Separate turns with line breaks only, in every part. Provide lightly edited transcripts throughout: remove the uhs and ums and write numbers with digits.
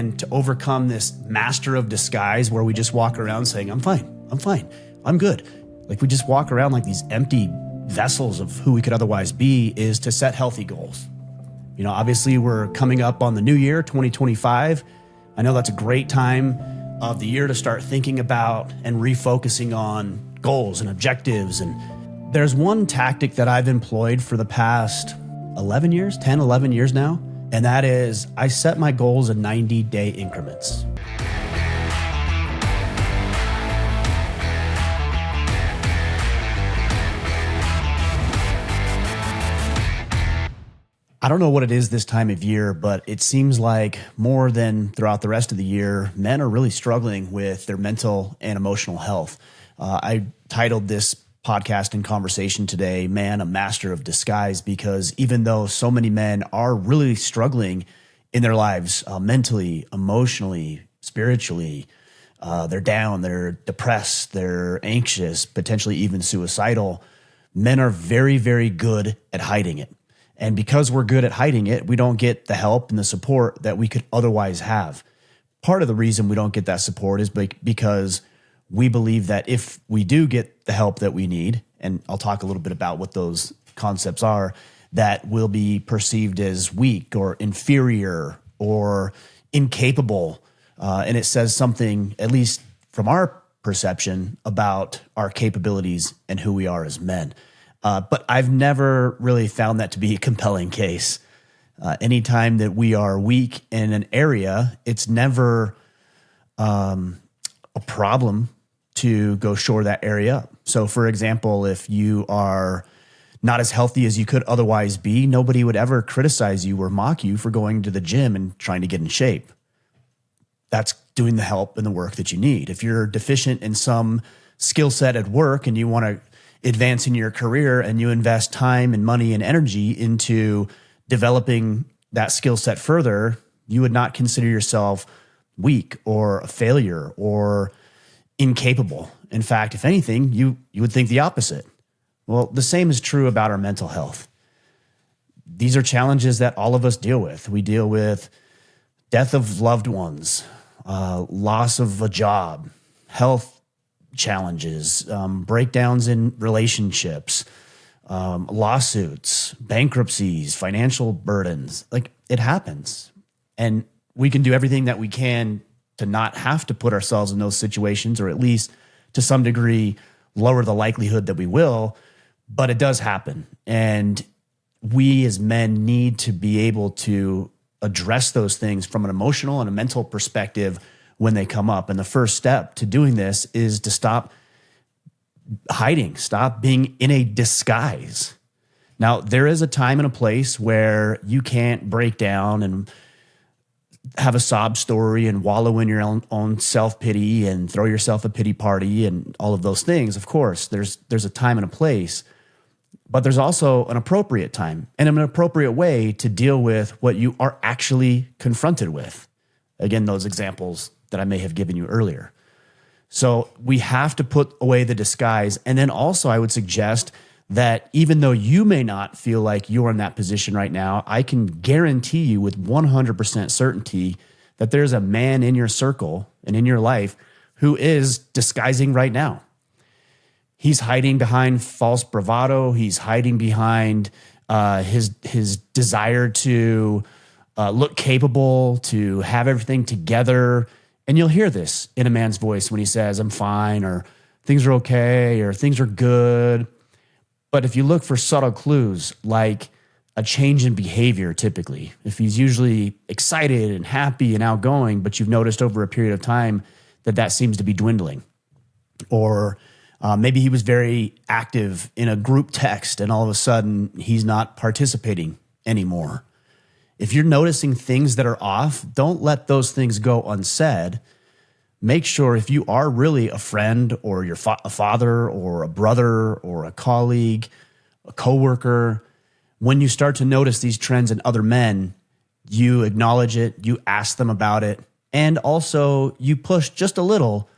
men to overcome this master of disguise where we just walk around saying, I'm fine, I'm good. Like we just walk around like these empty vessels of who we could otherwise be, is to set healthy goals. You know, obviously we're coming up on the new year, 2025. I know that's a great time of the year to start thinking about and refocusing on goals and objectives. And there's one tactic that I've employed for the past 11 years now. And that is I set my goals in 90-day increments. I don't know what it is this time of year, but it seems like more than throughout the rest of the year, men are really struggling with their mental and emotional health. I titled this podcast and conversation today, Man, a Master of Disguise, because even though so many men are really struggling in their lives, mentally, emotionally, spiritually, they're down, they're depressed, they're anxious, potentially even suicidal, men are very, very good at hiding it. And because we're good at hiding it, we don't get the help and the support that we could otherwise have. Part of the reason we don't get that support is because we believe that if we do get the help that we need, and I'll talk a little bit about what those concepts are, that will be perceived as weak or inferior or incapable. And it says something, at least from our perception, about our capabilities and who we are as men. But I've never really found that to be a compelling case. Anytime that we are weak in an area, it's never a problem to go shore that area up. So for example, if you are not as healthy as you could otherwise be, nobody would ever criticize you or mock you for going to the gym and trying to get in shape. That's doing the help and the work that you need. If you're deficient in some skill set at work and you want to advance in your career and you invest time and money and energy into developing that skill set further, you would not consider yourself weak or a failure or incapable. In fact, if anything, you would think the opposite. Well, the same is true about our mental health. These are challenges that all of us deal with. We deal with death of loved ones, loss of a job, health challenges, breakdowns in relationships, lawsuits, bankruptcies, financial burdens. Like, it happens. And we can do everything that we can to not have to put ourselves in those situations, or at least to some degree lower the likelihood that we will, but it does happen. And we as men need to be able to address those things from an emotional and a mental perspective when they come up. And the first step to doing this is to stop hiding, stop being in a disguise. Now, there is a time and a place where you can't break down and have a sob story and wallow in your own self-pity and throw yourself a pity party and all of those things. Of course, there's a time and a place, but there's also an appropriate time and an appropriate way to deal with what you are actually confronted with. Again, those examples that I may have given you earlier. So we have to put away the disguise. And then also I would suggest that even though you may not feel like you're in that position right now, I can guarantee you with 100% certainty that there's a man in your circle and in your life who is disguising right now. He's hiding behind false bravado. He's hiding behind his desire to look capable, to have everything together. And you'll hear this in a man's voice when he says, I'm fine, or things are okay, or things are good. But if you look for subtle clues, like a change in behavior, typically, if he's usually excited and happy and outgoing, but you've noticed over a period of time that seems to be dwindling, or maybe he was very active in a group text and all of a sudden he's not participating anymore. If you're noticing things that are off, don't let those things go unsaid. Make sure if you are really a friend or a father or a brother or a colleague, a coworker, when you start to notice these trends in other men, you acknowledge it, you ask them about it, and also you push just a little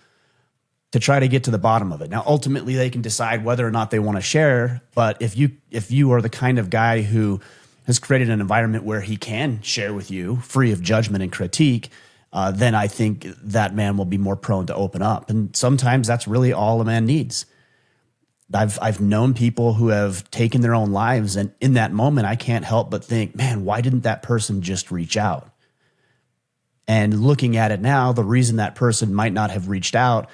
to try to get to the bottom of it. Now, ultimately, they can decide whether or not they want to share, but if you are the kind of guy who has created an environment where he can share with you free of judgment and critique, then I think that man will be more prone to open up. And sometimes that's really all a man needs. I've known people who have taken their own lives, and in that moment, I can't help but think, man, why didn't that person just reach out? And looking at it now, the reason that person might not have reached out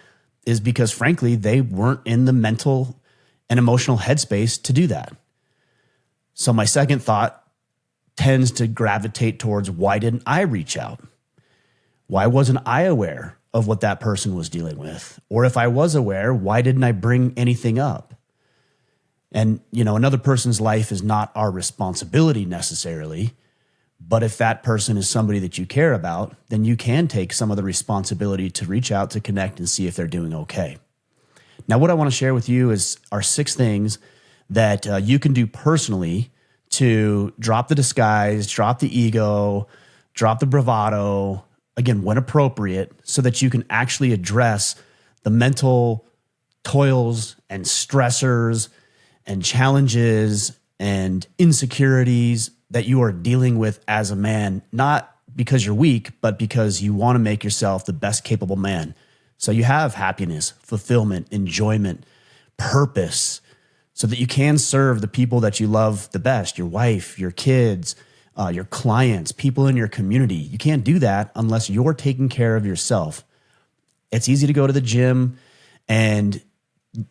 is because, frankly, they weren't in the mental and emotional headspace to do that. So my second thought tends to gravitate towards, why didn't I reach out? Why wasn't I aware of what that person was dealing with? Or if I was aware, why didn't I bring anything up? And, another person's life is not our responsibility necessarily, but if that person is somebody that you care about, then you can take some of the responsibility to reach out, to connect, and see if they're doing okay. Now, what I want to share with you are 6 things that you can do personally to drop the disguise, drop the ego, drop the bravado, again, when appropriate, so that you can actually address the mental toils and stressors and challenges and insecurities that you are dealing with as a man, not because you're weak, but because you want to make yourself the best capable man. So you have happiness, fulfillment, enjoyment, purpose, so that you can serve the people that you love the best, your wife, your kids, your clients, people in your community. You can't do that unless you're taking care of yourself. It's easy to go to the gym and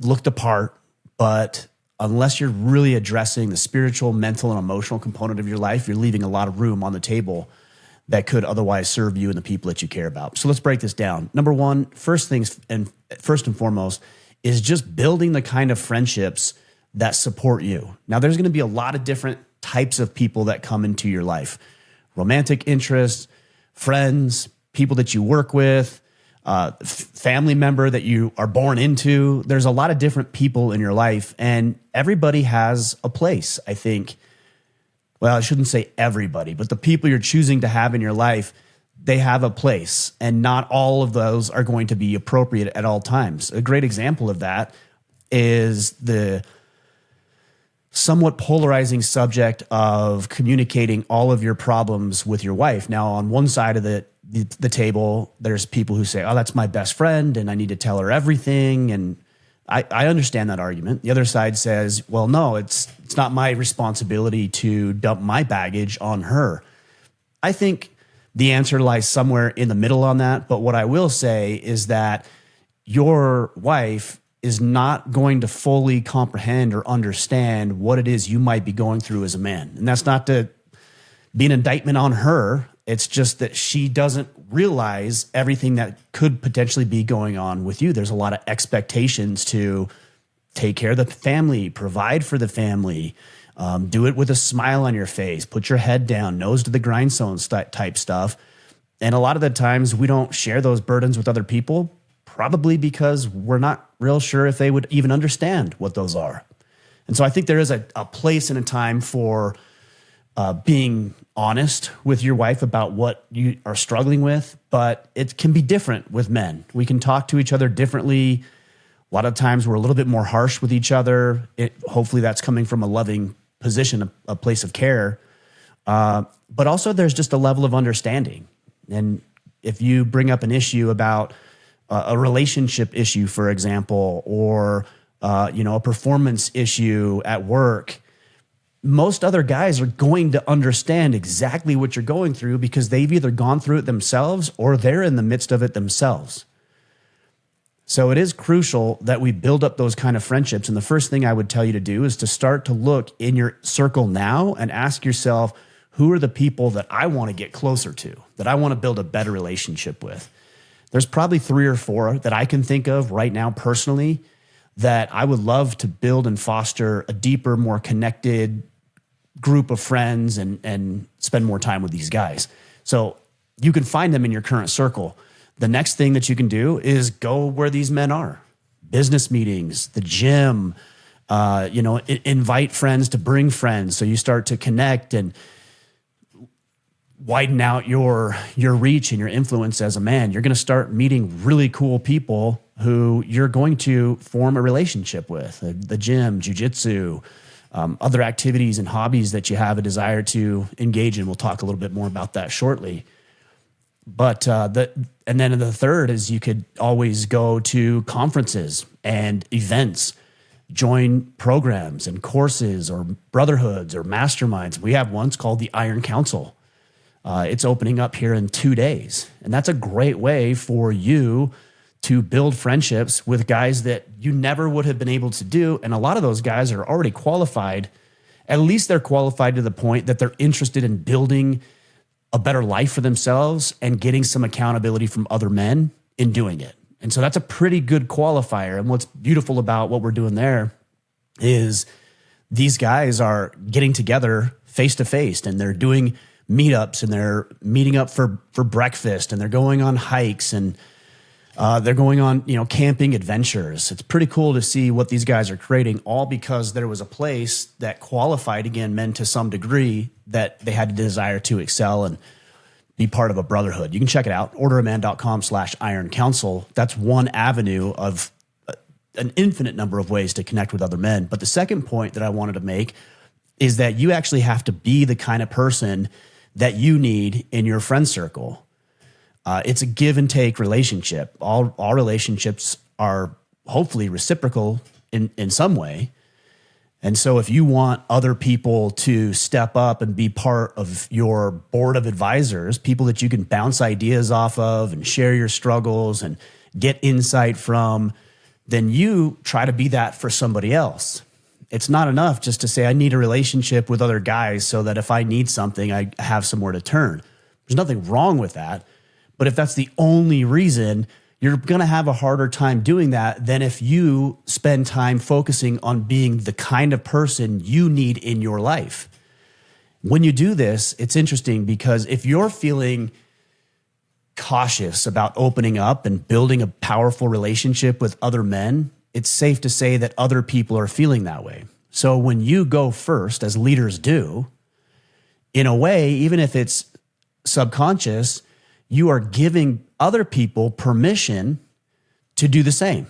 look the part, but unless you're really addressing the spiritual, mental, and emotional component of your life, you're leaving a lot of room on the table that could otherwise serve you and the people that you care about. So let's break this down. Number one, first and foremost, is just building the kind of friendships that support you. Now, there's going to be a lot of different types of people that come into your life: romantic interests, friends, people that you work with, family member that you are born into. There's a lot of different people in your life, and everybody has a place, I think. Well, I shouldn't say everybody, but the people you're choosing to have in your life, they have a place, and not all of those are going to be appropriate at all times. A great example of that is the somewhat polarizing subject of communicating all of your problems with your wife. Now, on one side of the table, there's people who say, oh, that's my best friend and I need to tell her everything. And I understand that argument. The other side says, well, no, it's not my responsibility to dump my baggage on her. I think the answer lies somewhere in the middle on that. But what I will say is that your wife is not going to fully comprehend or understand what it is you might be going through as a man. And that's not to be an indictment on her. It's just that she doesn't realize everything that could potentially be going on with you. There's a lot of expectations to take care of the family, provide for the family, do it with a smile on your face, put your head down, nose to the grindstone type stuff. And a lot of the times we don't share those burdens with other people, probably because we're not real sure if they would even understand what those are. And so I think there is a place and a time for being honest with your wife about what you are struggling with, but it can be different with men. We can talk to each other differently. A lot of times we're a little bit more harsh with each other. Hopefully that's coming from a loving position, a place of care. But also there's just a level of understanding. And if you bring up an issue about a relationship issue, for example, or a performance issue at work, most other guys are going to understand exactly what you're going through because they've either gone through it themselves or they're in the midst of it themselves. So it is crucial that we build up those kind of friendships. And the first thing I would tell you to do is to start to look in your circle now and ask yourself, who are the people that I want to get closer to, that I want to build a better relationship with? There's probably 3 or 4 that I can think of right now personally that I would love to build and foster a deeper, more connected group of friends and spend more time with these guys. So you can find them in your current circle. The next thing that you can do is go where these men are. Business meetings, the gym, invite friends to bring friends. So you start to connect and widen out your reach and your influence as a man. You're going to start meeting really cool people who you're going to form a relationship with. The gym, jiu-jitsu, other activities and hobbies that you have a desire to engage in. We'll talk a little bit more about that shortly. And then the third is you could always go to conferences and events, join programs and courses or brotherhoods or masterminds. We have one called the Iron Council. It's opening up here in 2 days. And that's a great way for you to build friendships with guys that you never would have been able to do. And a lot of those guys are already qualified. At least they're qualified to the point that they're interested in building a better life for themselves and getting some accountability from other men in doing it. And so that's a pretty good qualifier. And what's beautiful about what we're doing there is these guys are getting together face to face, and they're doing meetups, and they're meeting up for breakfast, and they're going on hikes, and they're going on, camping adventures. It's pretty cool to see what these guys are creating, all because there was a place that qualified, again, men to some degree, that they had a desire to excel and be part of a brotherhood. You can check it out, orderaman.com/Iron Council. That's one avenue of an infinite number of ways to connect with other men. But the second point that I wanted to make is that you actually have to be the kind of person that you need in your friend circle. It's a give and take relationship. All relationships are hopefully reciprocal in some way. And so if you want other people to step up and be part of your board of advisors, people that you can bounce ideas off of and share your struggles and get insight from, then you try to be that for somebody else. It's not enough just to say, I need a relationship with other guys so that if I need something, I have somewhere to turn. There's nothing wrong with that. But if that's the only reason, you're going to have a harder time doing that than if you spend time focusing on being the kind of person you need in your life. When you do this, it's interesting because if you're feeling cautious about opening up and building a powerful relationship with other men, it's safe to say that other people are feeling that way. So when you go first, as leaders do, in a way, even if it's subconscious, you are giving other people permission to do the same.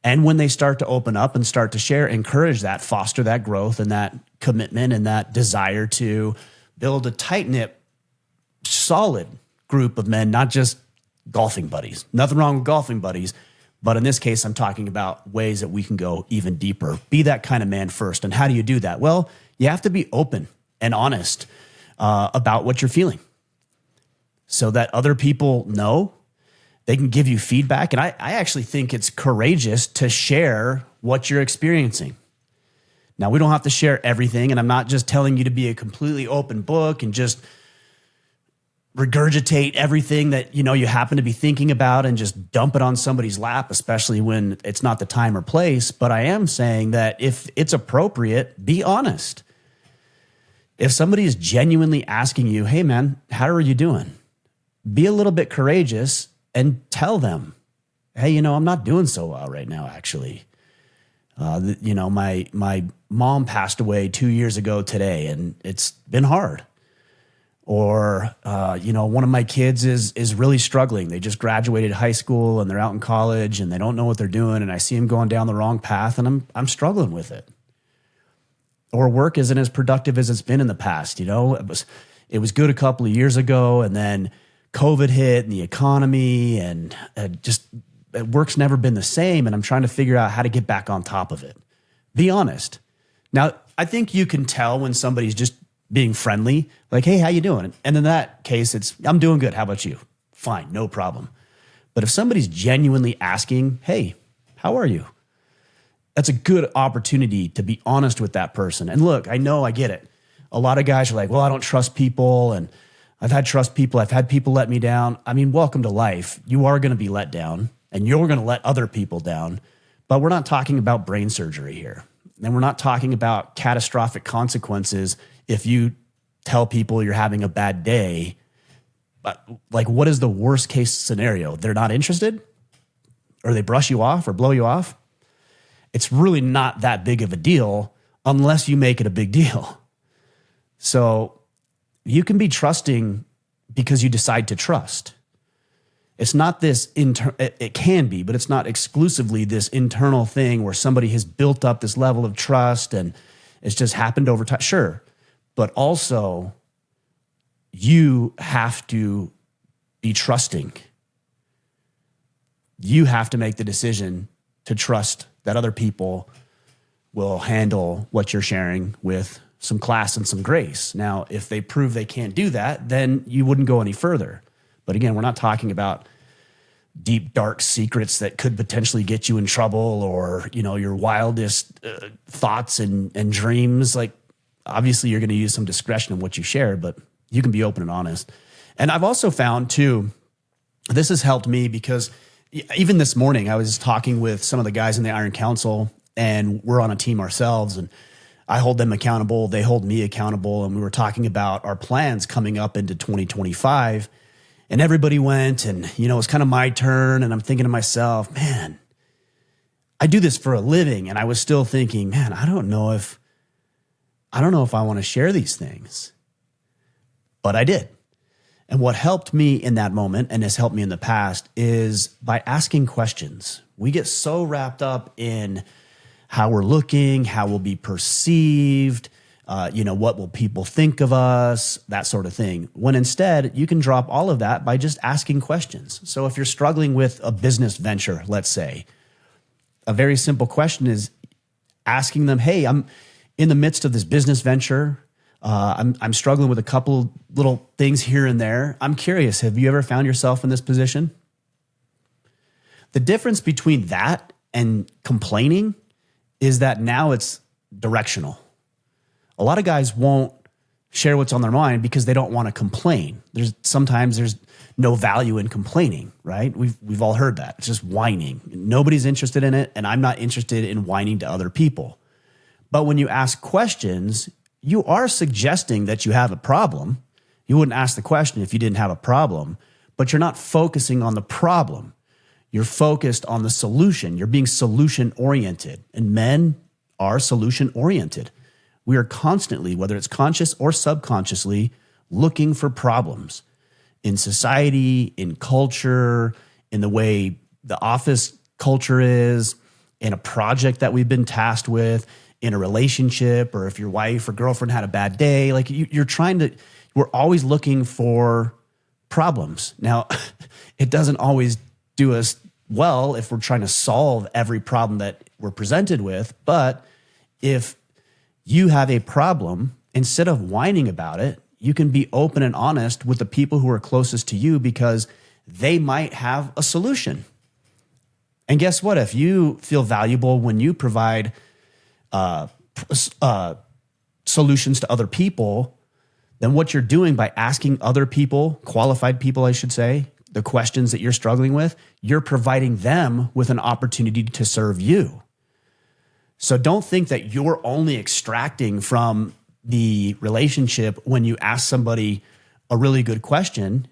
And when they start to open up and start to share, encourage that, foster that growth and that commitment and that desire to build a tight-knit, solid group of men, not just golfing buddies. Nothing wrong with golfing buddies, but in this case, I'm talking about ways that we can go even deeper. Be that kind of man first. And how do you do that? Well, you have to be open and honest about what you're feeling, so that other people know, they can give you feedback. And I actually think it's courageous to share what you're experiencing. Now, we don't have to share everything, and I'm not just telling you to be a completely open book and just regurgitate everything that you happen to be thinking about and just dump it on somebody's lap, especially when it's not the time or place. But I am saying that if it's appropriate, be honest. If somebody is genuinely asking you, hey man, how are you doing? Be a little bit courageous and tell them, hey, I'm not doing so well right now, actually. My mom passed away 2 years ago today, and it's been hard. Or, one of my kids is really struggling. They just graduated high school and they're out in college and they don't know what they're doing. And I see them going down the wrong path and I'm struggling with it. Or work isn't as productive as it's been in the past. It was good a couple of years ago, and then COVID hit and the economy, and work's never been the same. And I'm trying to figure out how to get back on top of it. Be honest. Now, I think you can tell when somebody's just being friendly, like, hey, how you doing? And in that case, it's, I'm doing good. How about you? Fine, no problem. But if somebody's genuinely asking, hey, how are you? That's a good opportunity to be honest with that person. And look, I know, I get it. A lot of guys are like, well, I don't trust people, and I've had people let me down. I mean, welcome to life. You are going to be let down, and you're going to let other people down. But we're not talking about brain surgery here. And we're not talking about catastrophic consequences if you tell people you're having a bad day. But like, what is the worst case scenario? They're not interested, or they brush you off or blow you off. It's really not that big of a deal unless you make it a big deal. So you can be trusting because you decide to trust. It's not this, it can be, but it's not exclusively this internal thing where somebody has built up this level of trust and it's just happened over time. Sure. But also, you have to be trusting. You have to make the decision to trust that other people will handle what you're sharing with some class and some grace. Now, if they prove they can't do that, then you wouldn't go any further. But again, we're not talking about deep, dark secrets that could potentially get you in trouble, or, your wildest thoughts and dreams. Like, obviously you're going to use some discretion in what you share, but you can be open and honest. And I've also found too, this has helped me because even this morning I was talking with some of the guys in the Iron Council, and we're on a team ourselves, and I hold them accountable. They hold me accountable. And we were talking about our plans coming up into 2025, and everybody went, and, it's kind of my turn. And I'm thinking to myself, man, I do this for a living. And I was still thinking, man, I don't know if I want to share these things, but I did. And what helped me in that moment, and has helped me in the past, is by asking questions. We get so wrapped up in how we're looking, how we'll be perceived, what will people think of us, that sort of thing. When instead, you can drop all of that by just asking questions. So if you're struggling with a business venture, let's say, a very simple question is asking them, hey, I'm in the midst of this business venture. I'm struggling with a couple little things here and there. I'm curious, have you ever found yourself in this position? The difference between that and complaining is that now it's directional. A lot of guys won't share what's on their mind because they don't want to complain. Sometimes there's no value in complaining, right? We've all heard that. It's just whining. Nobody's interested in it, and I'm not interested in whining to other people. But when you ask questions, you are suggesting that you have a problem. You wouldn't ask the question if you didn't have a problem, but you're not focusing on the problem. You're focused on the solution. You're being solution-oriented, and men are solution-oriented. We are constantly, whether it's conscious or subconsciously, looking for problems in society, in culture, in the way the office culture is, in a project that we've been tasked with, in a relationship, or if your wife or girlfriend had a bad day. Like, we're always looking for problems. Now, it doesn't always do us well if we're trying to solve every problem that we're presented with. But if you have a problem, instead of whining about it, you can be open and honest with the people who are closest to you, because they might have a solution. And guess what? If you feel valuable when you provide solutions to other people, then what you're doing by asking other people, qualified people, I should say, the questions that you're struggling with, you're providing them with an opportunity to serve you. So don't think that you're only extracting from the relationship when you ask somebody a really good question.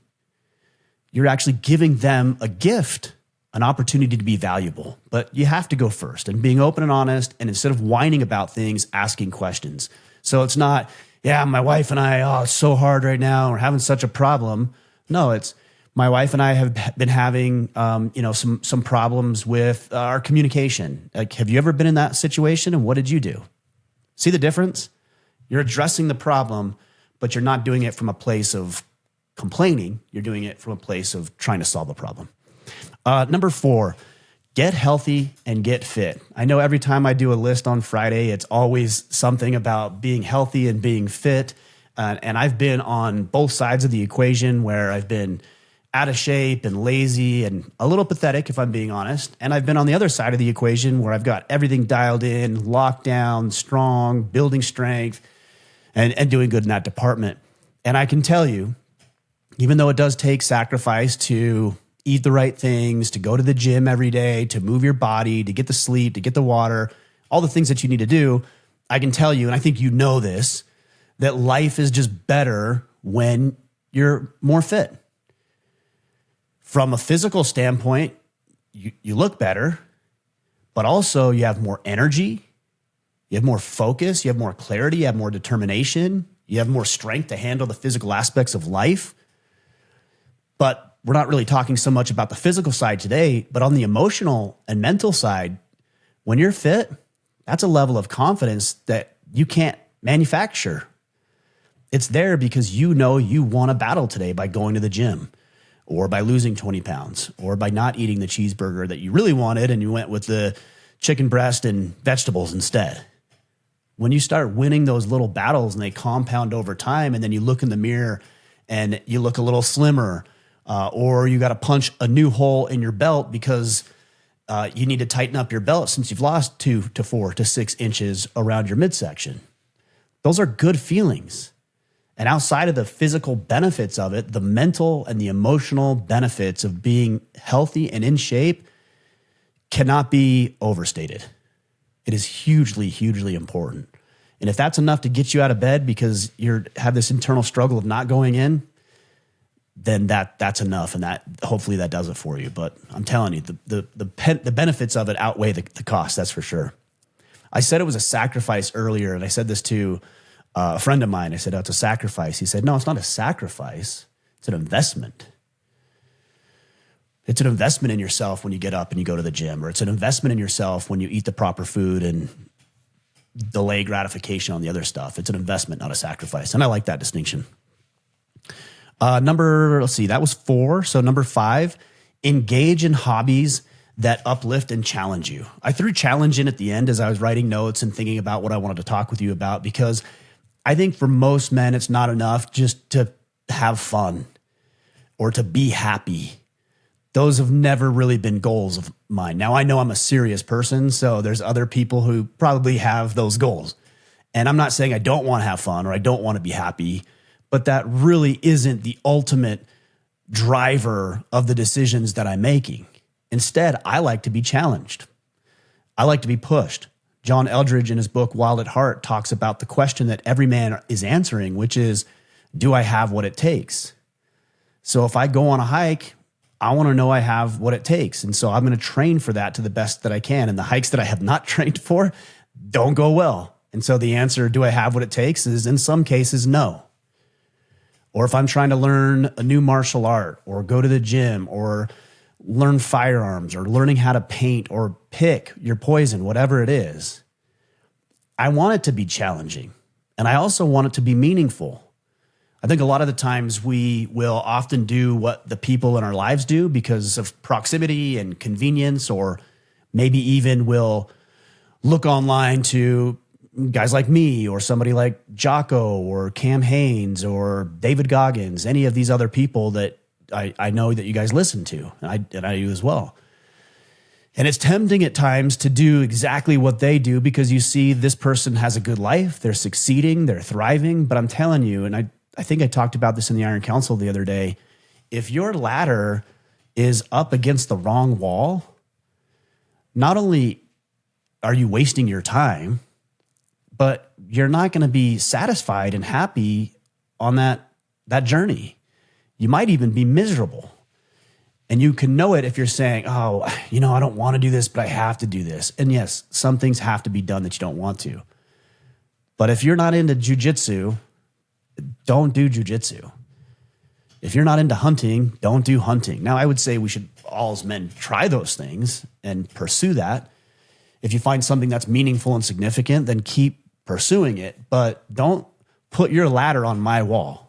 You're actually giving them a gift, an opportunity to be valuable. But you have to go first, and being open and honest, and instead of whining about things, asking questions. So it's not, yeah, my wife and I, it's so hard right now, we're having such a problem. No, it's, my wife and I have been having, some problems with our communication. Like, have you ever been in that situation, and what did you do? See the difference? You're addressing the problem, but you're not doing it from a place of complaining. You're doing it from a place of trying to solve a problem. Number 4, get healthy and get fit. I know every time I do a list on Friday, it's always something about being healthy and being fit. And I've been on both sides of the equation, where I've been out of shape and lazy and a little pathetic, if I'm being honest. And I've been on the other side of the equation, where I've got everything dialed in, locked down, strong, building strength, and doing good in that department. And I can tell you, even though it does take sacrifice to eat the right things, to go to the gym every day, to move your body, to get the sleep, to get the water, all the things that you need to do, I can tell you, and I think you know this, that life is just better when you're more fit. From a physical standpoint, you look better, but also you have more energy, you have more focus, you have more clarity, you have more determination, you have more strength to handle the physical aspects of life. But we're not really talking so much about the physical side today, but on the emotional and mental side, when you're fit, that's a level of confidence that you can't manufacture. It's there because you know you won a battle today by going to the gym, or by losing 20 pounds, or by not eating the cheeseburger that you really wanted and you went with the chicken breast and vegetables instead. When you start winning those little battles and they compound over time, and then you look in the mirror and you look a little slimmer, or you got to punch a new hole in your belt because you need to tighten up your belt since you've lost 2 to 4 to 6 inches around your midsection. Those are good feelings. And outside of the physical benefits of it, the mental and the emotional benefits of being healthy and in shape cannot be overstated. It is hugely, hugely important. And if that's enough to get you out of bed because you have this internal struggle of not going in, then that's enough. And that hopefully that does it for you. But I'm telling you, the benefits of it outweigh the cost, that's for sure. I said it was a sacrifice earlier, and I said this to a friend of mine. I said, oh, it's a sacrifice. He said, no, it's not a sacrifice. It's an investment. It's an investment in yourself when you get up and you go to the gym, or it's an investment in yourself when you eat the proper food and delay gratification on the other stuff. It's an investment, not a sacrifice. And I like that distinction. That was 4. So number 5, engage in hobbies that uplift and challenge you. I threw challenge in at the end as I was writing notes and thinking about what I wanted to talk with you about, because I think for most men, it's not enough just to have fun or to be happy. Those have never really been goals of mine. Now, I know I'm a serious person, so there's other people who probably have those goals. And I'm not saying I don't want to have fun or I don't want to be happy, but that really isn't the ultimate driver of the decisions that I'm making. Instead, I like to be challenged. I like to be pushed. John Eldredge, in his book, Wild at Heart, talks about the question that every man is answering, which is, do I have what it takes? So if I go on a hike, I want to know I have what it takes. And so I'm going to train for that to the best that I can. And the hikes that I have not trained for don't go well. And so the answer, do I have what it takes, is in some cases, no. Or if I'm trying to learn a new martial art or go to the gym or learn firearms or learning how to paint or pick your poison, whatever it is, I want it to be challenging. And I also want it to be meaningful. I think a lot of the times we will often do what the people in our lives do because of proximity and convenience, or maybe even will look online to guys like me or somebody like Jocko or Cam Haynes or David Goggins, any of these other people that I know that you guys listen to, and I do as well. And it's tempting at times to do exactly what they do because you see this person has a good life, they're succeeding, they're thriving. But I'm telling you, and I think I talked about this in the Iron Council the other day, if your ladder is up against the wrong wall, not only are you wasting your time, but you're not going to be satisfied and happy on that journey. You might even be miserable. And you can know it if you're saying, oh, I don't want to do this, but I have to do this. And yes, some things have to be done that you don't want to. But if you're not into jujitsu, don't do jujitsu. If you're not into hunting, don't do hunting. Now, I would say we should, all as men, try those things and pursue that. If you find something that's meaningful and significant, then keep pursuing it. But don't put your ladder on my wall.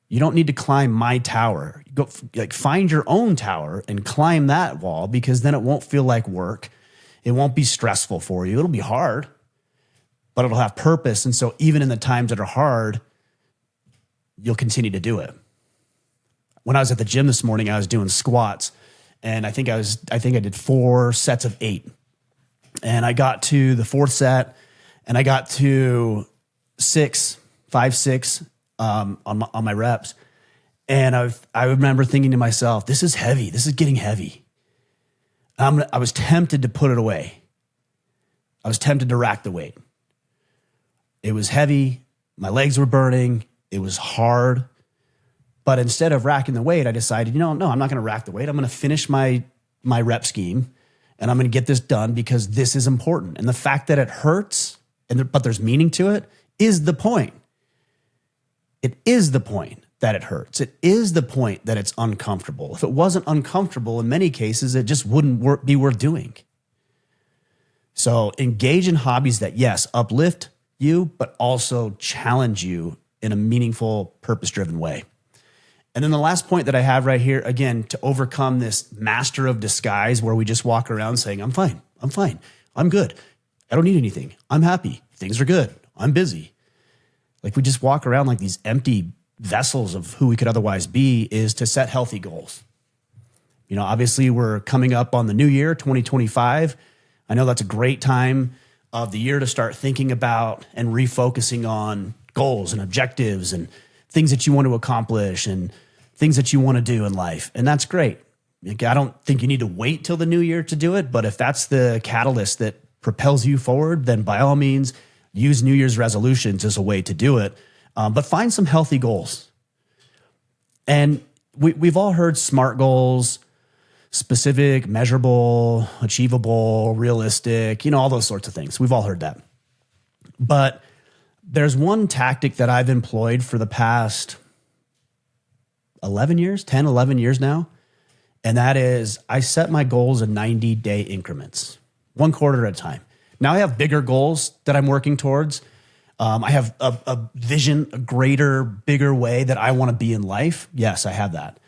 You don't need to climb my tower. Go find your own tower and climb that wall, because then it won't feel like work. It won't be stressful for you. It'll be hard, but it'll have purpose. And so even in the times that are hard, you'll continue to do it. When I was at the gym this morning, I was doing squats, and I think I did 4 sets of 8. And I got to the 4th set, and I got to 5, 6 on my reps. And I remember thinking to myself, this is heavy. This is getting heavy. I was tempted to put it away. I was tempted to rack the weight. It was heavy. My legs were burning. It was hard. But instead of racking the weight, I decided, no, I'm not going to rack the weight. I'm going to finish my rep scheme, and I'm going to get this done because this is important. And the fact that it hurts, but there's meaning to it, is the point. It is the point that it hurts. It is the point that it's uncomfortable. If it wasn't uncomfortable, in many cases, it just wouldn't be worth doing. So engage in hobbies that, yes, uplift you, but also challenge you in a meaningful, purpose-driven way. And then the last point that I have right here, again, to overcome this master of disguise where we just walk around saying, I'm fine, I'm good, I don't need anything, I'm happy, things are good, I'm busy. Like we just walk around like these empty vessels of who we could otherwise be, is to set healthy goals. You know, obviously we're coming up on the new year, 2025. I know that's a great time of the year to start thinking about and refocusing on goals and objectives and things that you want to accomplish and things that you want to do in life. And that's great. Like, I don't think you need to wait till the new year to do it, but if that's the catalyst that propels you forward, then by all means, use New Year's resolutions as a way to do it. But find some healthy goals. And we've all heard SMART goals, specific, measurable, achievable, realistic, you know, all those sorts of things. We've all heard that. But there's one tactic that I've employed for the past 11 years now. And that is I set my goals in 90-day increments, one quarter at a time. Now I have bigger goals that I'm working towards. I have a vision, a greater, bigger way that I want to be in life. Yes, I have that.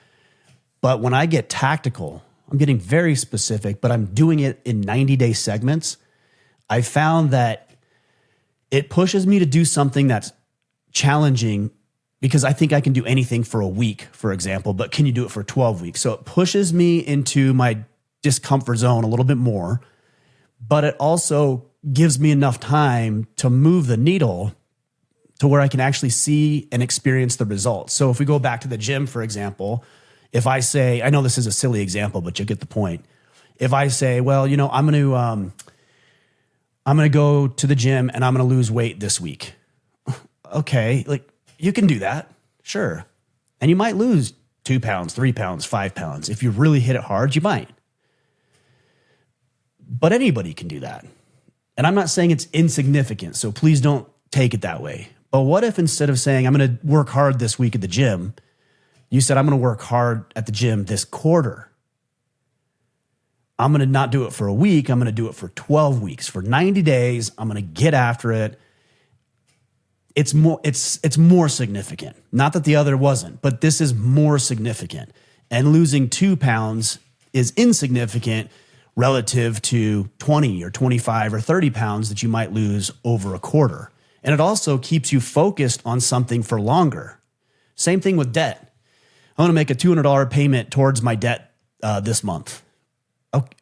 But when I get tactical, I'm getting very specific, but I'm doing it in 90-day segments. I found that it pushes me to do something that's challenging because I think I can do anything for a week, for example, but can you do it for 12 weeks? So it pushes me into my discomfort zone a little bit more, but it also gives me enough time to move the needle to where I can actually see and experience the results. So if we go back to the gym, for example, if I say, I know this is a silly example, but you get the point. If I say, well, you know, I'm going to go to the gym and I'm going to lose weight this week. Okay. Like you can do that. Sure. And you might lose 2 pounds, 3 pounds, 5 pounds. If you really hit it hard, you might. But anybody can do that. And I'm not saying it's insignificant, so please don't take it that way. But what if instead of saying, I'm going to work hard this week at the gym, you said, I'm going to work hard at the gym this quarter. I'm going to not do it for a week. I'm going to do it for 12 weeks. For 90 days, I'm going to get after it. It's more significant. Not that the other wasn't, but this is more significant. And losing 2 pounds is insignificant relative to 20 or 25 or 30 pounds that you might lose over a quarter. And it also keeps you focused on something for longer. Same thing with debt. I want to make a $200 payment towards my debt this month.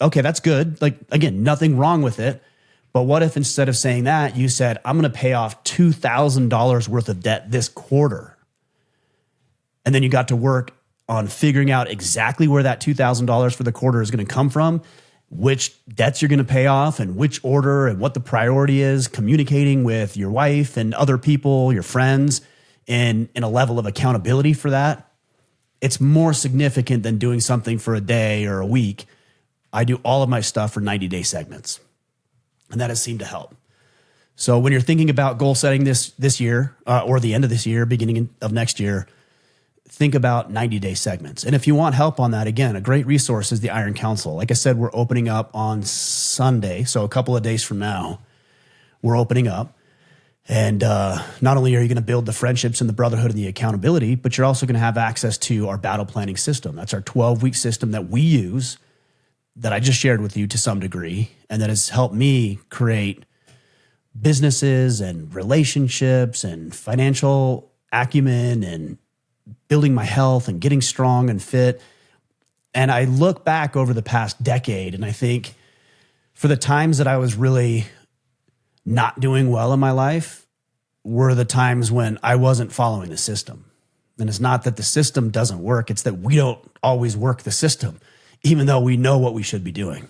Okay, that's good. Like, again, nothing wrong with it. But what if instead of saying that, you said, I'm going to pay off $2,000 worth of debt this quarter? And then you got to work on figuring out exactly where that $2,000 for the quarter is going to come from, which debts you're going to pay off and which order and what the priority is, communicating with your wife and other people, your friends, in a level of accountability for that. It's more significant than doing something for a day or a week. I do all of my stuff for 90-day segments, and that has seemed to help. So when you're thinking about goal setting this year or the end of this year, beginning of next year, think about 90-day segments. And if you want help on that, again, a great resource is the Iron Council. Like I said, we're opening up on Sunday. So a couple of days from now, we're opening up. And not only are you going to build the friendships and the brotherhood and the accountability, but you're also going to have access to our battle planning system. That's our 12-week system that we use, that I just shared with you to some degree, and that has helped me create businesses and relationships and financial acumen and building my health and getting strong and fit. And I look back over the past decade, and I think for the times that I was really not doing well in my life were the times when I wasn't following the system. And it's not that the system doesn't work. It's that we don't always work the system, even though we know what we should be doing.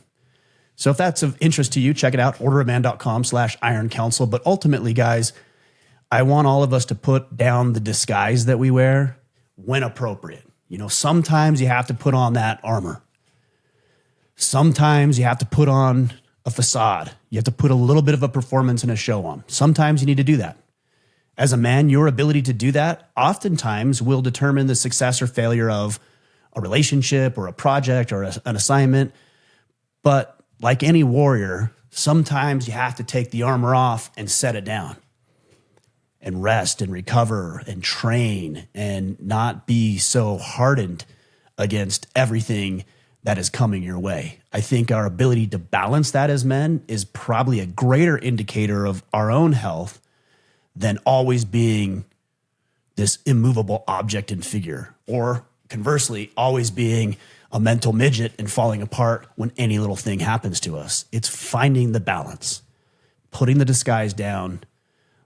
So if that's of interest to you, check it out, orderofman.com/Iron Council. But ultimately, guys, I want all of us to put down the disguise that we wear when appropriate. You know, sometimes you have to put on that armor. Sometimes you have to put on a facade. You have to put a little bit of a performance and a show on. Sometimes you need to do that. As a man, your ability to do that oftentimes will determine the success or failure of a relationship or a project or an assignment. But like any warrior, sometimes you have to take the armor off and set it down. and rest and recover and train and not be so hardened against everything that is coming your way. I think our ability to balance that as men is probably a greater indicator of our own health than always being this immovable object and figure, or conversely, always being a mental midget and falling apart when any little thing happens to us. It's finding the balance, putting the disguise down,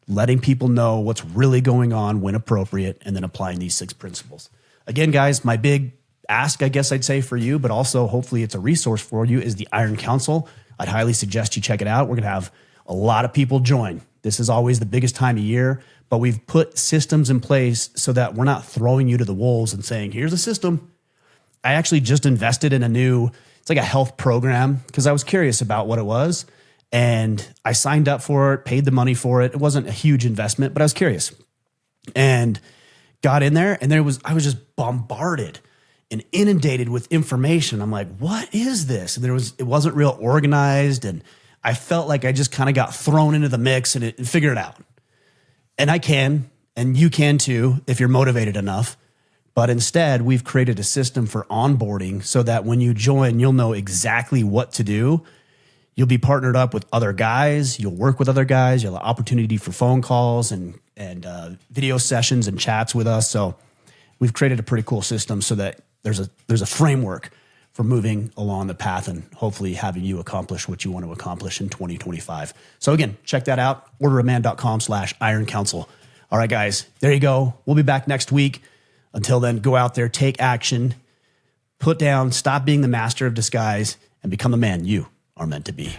letting people know what's really going on when appropriate, and then applying these 6 principles. Again, guys, my big ask, I guess I'd say for you, but also hopefully it's a resource for you, is the Iron Council. I'd highly suggest you check it out. We're going to have a lot of people join. This is always the biggest time of year, but we've put systems in place so that we're not throwing you to the wolves and saying, here's a system. I actually just invested in it's like a health program because I was curious about what it was. And I signed up for it, paid the money for it. It wasn't a huge investment, but I was curious and got in there. And I was just bombarded and inundated with information. I'm like, what is this? And it wasn't real organized. And I felt like I just kind of got thrown into the mix and figured it out. And I can, and you can too, if you're motivated enough. But instead, we've created a system for onboarding so that when you join, you'll know exactly what to do. You'll be partnered up with other guys. You'll work with other guys. You'll have opportunity for phone calls and video sessions and chats with us. So we've created a pretty cool system so that there's a framework for moving along the path and hopefully having you accomplish what you want to accomplish in 2025. So again, check that out, orderaman.com/Iron Council. All right, guys, there you go. We'll be back next week. Until then, go out there, take action, put down, stop being the master of disguise, and become the man you are meant to be.